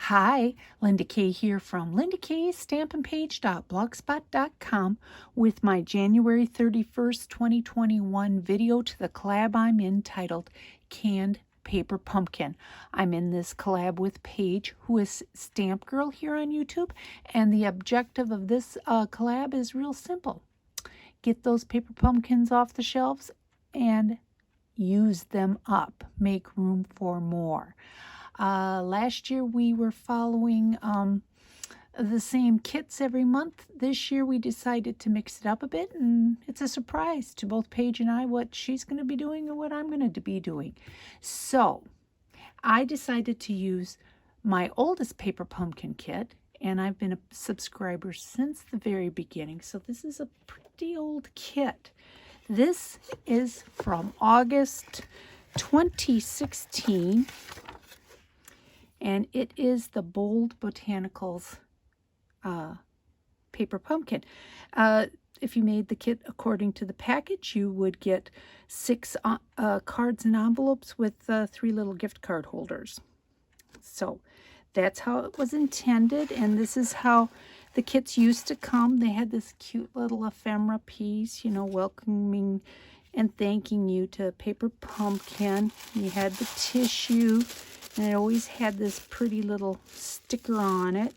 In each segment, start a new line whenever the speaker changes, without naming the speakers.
Hi, Linda Kay here from lindakstampinpage.blogspot.com with my January 31st, 2021 video to the collab I'm in titled Canned Paper Pumpkin. I'm in this collab with Paige, who is Stmpgrl here on YouTube, and the objective of this collab is real simple. Get those paper pumpkins off the shelves and use them up. Make room for more. Last year we were following the same kits every month. This year we decided to mix it up a bit, and it's a surprise to both Paige and I what she's going to be doing and what I'm going to be doing. So I decided to use my oldest paper pumpkin kit, and I've been a subscriber since the very beginning. So this is a pretty old kit. This is from August 2016. And it is the Bold Botanicals paper pumpkin. If you made the kit according to the package, you would get 6 cards and envelopes with 3 little gift card holders. So that's how it was intended, and this is how the kits used to come. They had this cute little ephemera piece, you know, welcoming and thanking you to paper pumpkin. You had the tissue, and it always had this pretty little sticker on it.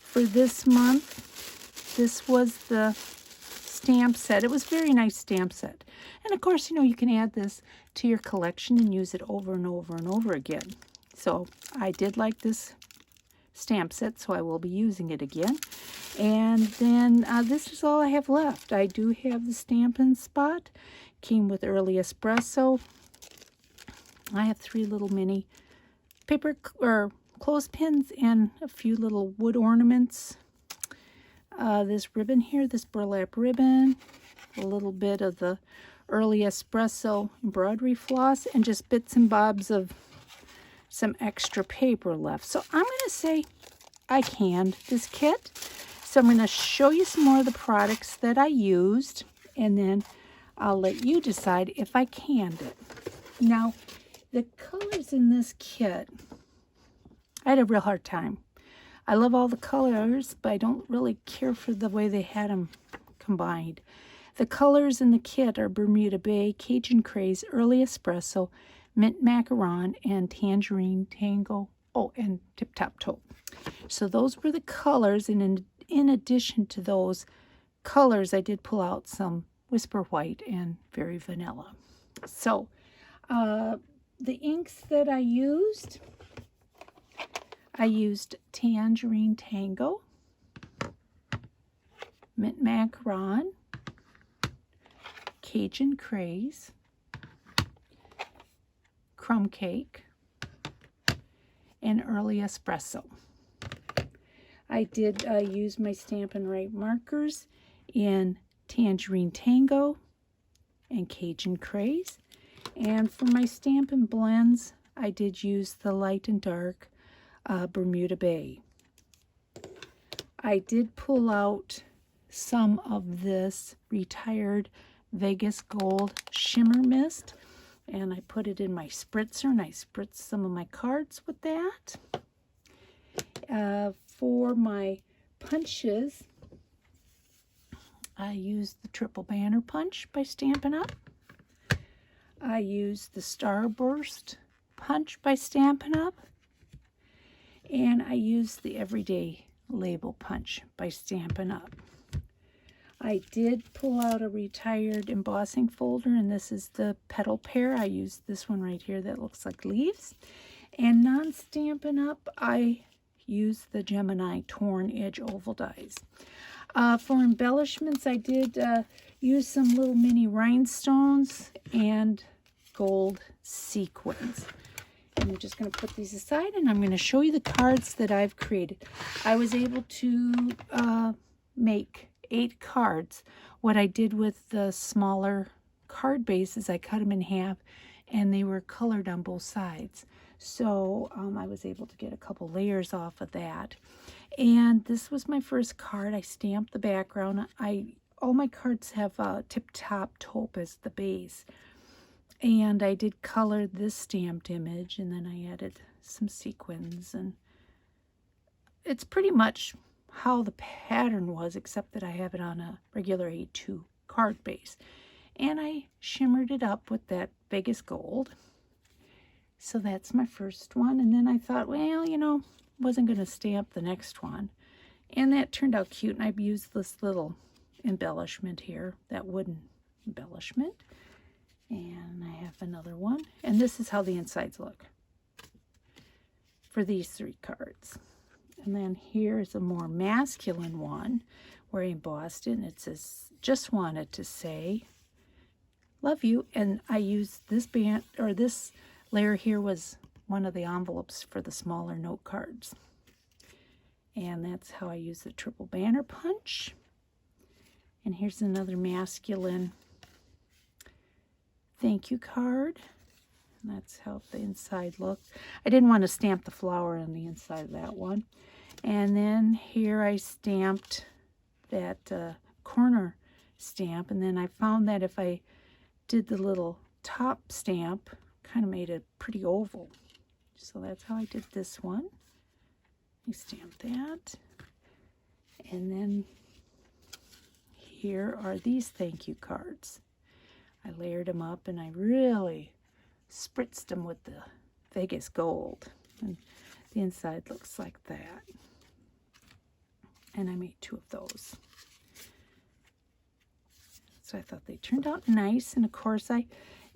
For this month, this was the stamp set. It was a very nice stamp set. And of course, you know, you can add this to your collection and use it over and over and over again. So I did like this stamp set, so I will be using it again. And then this is all I have left. I do have the Stampin' spot. Came with early espresso. I have 3 little mini paper or clothespins and a few little wood ornaments. This ribbon here, this burlap ribbon, a little bit of the early espresso embroidery floss, and just bits and bobs of some extra paper left. So I'm going to say I canned this kit. So I'm going to show you some more of the products that I used, and then I'll let you decide if I canned it. Now, the colors in this kit, I had a real hard time. I love all the colors, but I don't really care for the way they had them combined. The colors in the kit are Bermuda Bay, Cajun Craze, Early Espresso, Mint Macaron, and Tangerine Tango, and Tip Top Toe. So those were the colors, and in addition to those colors, I did pull out some Whisper White and Very Vanilla. So, the inks that I used Tangerine Tango, Mint Macaron, Cajun Craze, Crumb Cake, and Early Espresso. I did use my Stampin' Right markers in Tangerine Tango and Cajun Craze. And for my Stampin' blends, I did use the light and dark Bermuda Bay. I did pull out some of this retired Vegas Gold Shimmer Mist, and I put it in my spritzer, and I spritzed some of my cards with that. For my punches, I used the Triple Banner Punch by Stampin' Up. I used the Starburst Punch by Stampin' Up. And I used the Everyday Label Punch by Stampin' Up. I did pull out a retired embossing folder, and this is the Petal Pair. I used this one right here that looks like leaves. And non-Stampin' Up, I used the Gemini Torn Edge Oval Dies. For embellishments, I did use some little mini rhinestones and gold sequins. And I'm just going to put these aside, and I'm going to show you the cards that I've created. I was able to make 8 cards. What I did with the smaller card bases, I cut them in half, and they were colored on both sides. So I was able to get a couple layers off of that. And this was my first card. I stamped the background. All my cards have Tip Top Taupe as the base. And I did color this stamped image, and then I added some sequins, and it's pretty much how the pattern was, except that I have it on a regular A2 card base. And I shimmered it up with that Vegas gold. So that's my first one. And then I thought, well, you know, wasn't going to stamp the next one. And that turned out cute. And I've used this little embellishment here, that wooden embellishment. And I have another one. And this is how the insides look for these 3 cards. And then here's a more masculine one where I embossed it. And it says, just wanted to say, love you. And I used this band, or this layer here was one of the envelopes for the smaller note cards. And that's how I use the triple banner punch. And here's another masculine thank you card. And that's how the inside looked. I didn't want to stamp the flower on the inside of that one. And then here I stamped that corner stamp. And then I found that if I did the little top stamp, kind of made it pretty oval. So that's how I did this one. I stamped that. And then here are these thank you cards. I layered them up and I really spritzed them with the Vegas gold. And the inside looks like that. And I made 2 of those. So I thought they turned out nice. And of course I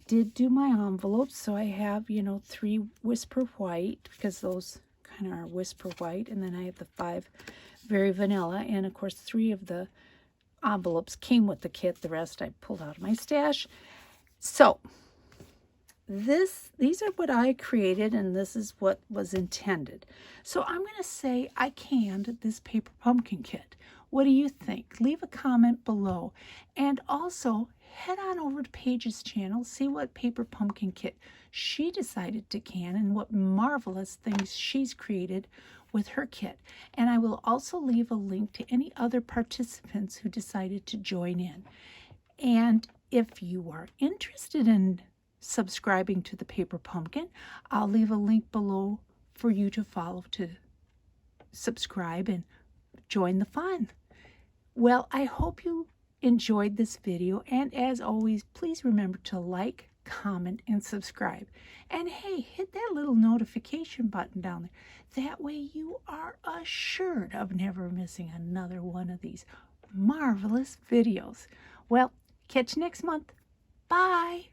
did do my envelopes. So I have, you know, 3 whisper white, because those kind of are whisper white. And then I have the 5 very vanilla. And of course 3 of the envelopes came with the kit. The rest I pulled out of my stash. So these are what I created, and this is what was intended. So I'm going to say I canned this paper pumpkin kit. What do you think? Leave a comment below. And also head on over to Paige's channel, see what paper pumpkin kit she decided to can and what marvelous things she's created with her kit. And I will also leave a link to any other participants who decided to join in. And if you are interested in subscribing to the paper pumpkin, I'll leave a link below for you to follow to subscribe and join the fun. Well, I hope you enjoyed this video, and as always, please remember to like, comment, and subscribe. And hey, hit that little notification button down there. That way you are assured of never missing another one of these marvelous videos. Well, catch you next month. Bye.